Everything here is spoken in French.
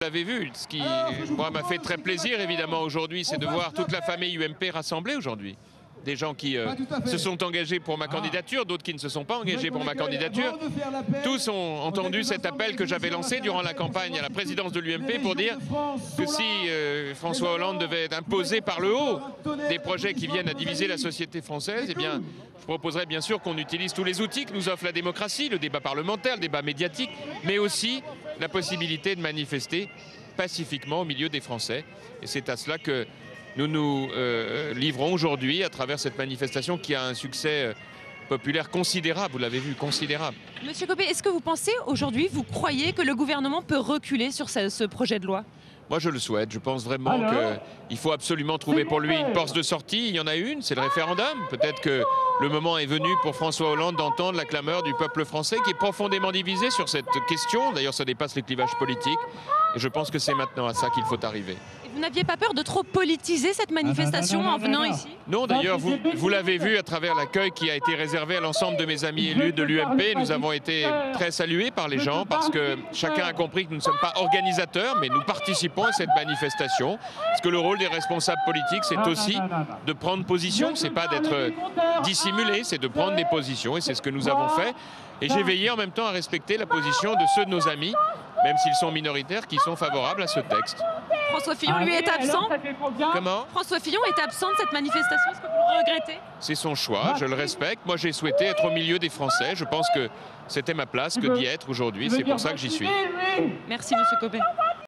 Vous l'avez vu, ce qui moi m'a fait très plaisir évidemment aujourd'hui, c'est de voir toute la famille UMP rassemblée aujourd'hui. Des gens qui se sont engagés pour ma candidature, d'autres qui ne se sont pas engagés pour ma candidature. Tous ont entendu cet appel que j'avais lancé durant la campagne à la présidence de l'UMP pour dire que si François Hollande devait imposer par le haut des projets qui viennent à diviser la société française, eh bien, je proposerais bien sûr qu'on utilise tous les outils que nous offre la démocratie, le débat parlementaire, le débat médiatique, mais aussi la possibilité de manifester pacifiquement au milieu des Français. Et c'est à cela que nous nous livrons aujourd'hui à travers cette manifestation qui a un succès populaire considérable, vous l'avez vu, considérable. Monsieur Copé, est-ce que vous pensez aujourd'hui, vous croyez que le gouvernement peut reculer sur ce projet de loi? Moi je le souhaite, je pense vraiment qu'il faut absolument trouver pour lui une porte de sortie. Il y en a une, c'est le référendum. Peut-être que le moment est venu pour François Hollande d'entendre la clameur du peuple français qui est profondément divisé sur cette question. D'ailleurs ça dépasse les clivages politiques. Et je pense que c'est maintenant à ça qu'il faut arriver. Et vous n'aviez pas peur de trop politiser cette manifestation en venant ici? Non, d'ailleurs, vous l'avez vu à travers l'accueil qui a été réservé à l'ensemble de mes amis élus de l'UMP. Nous avons été très salués par les gens parce que chacun a compris que nous ne sommes pas organisateurs, mais nous participons à cette manifestation. Parce que le rôle des responsables politiques, c'est aussi de prendre position. C'est pas d'être dissimulé, c'est de prendre des positions. Et c'est ce que nous avons fait. Et j'ai veillé en même temps à respecter la position de ceux de nos amis, même s'ils sont minoritaires, qui sont favorables à ce texte. François Fillon, lui, est absent. Comment? François Fillon est absent de cette manifestation, est-ce que vous le regrettez? C'est son choix, je le respecte. Moi, j'ai souhaité être au milieu des Français. Je pense que c'était ma place que d'y être aujourd'hui. C'est pour ça que j'y suis. Merci, monsieur Copé.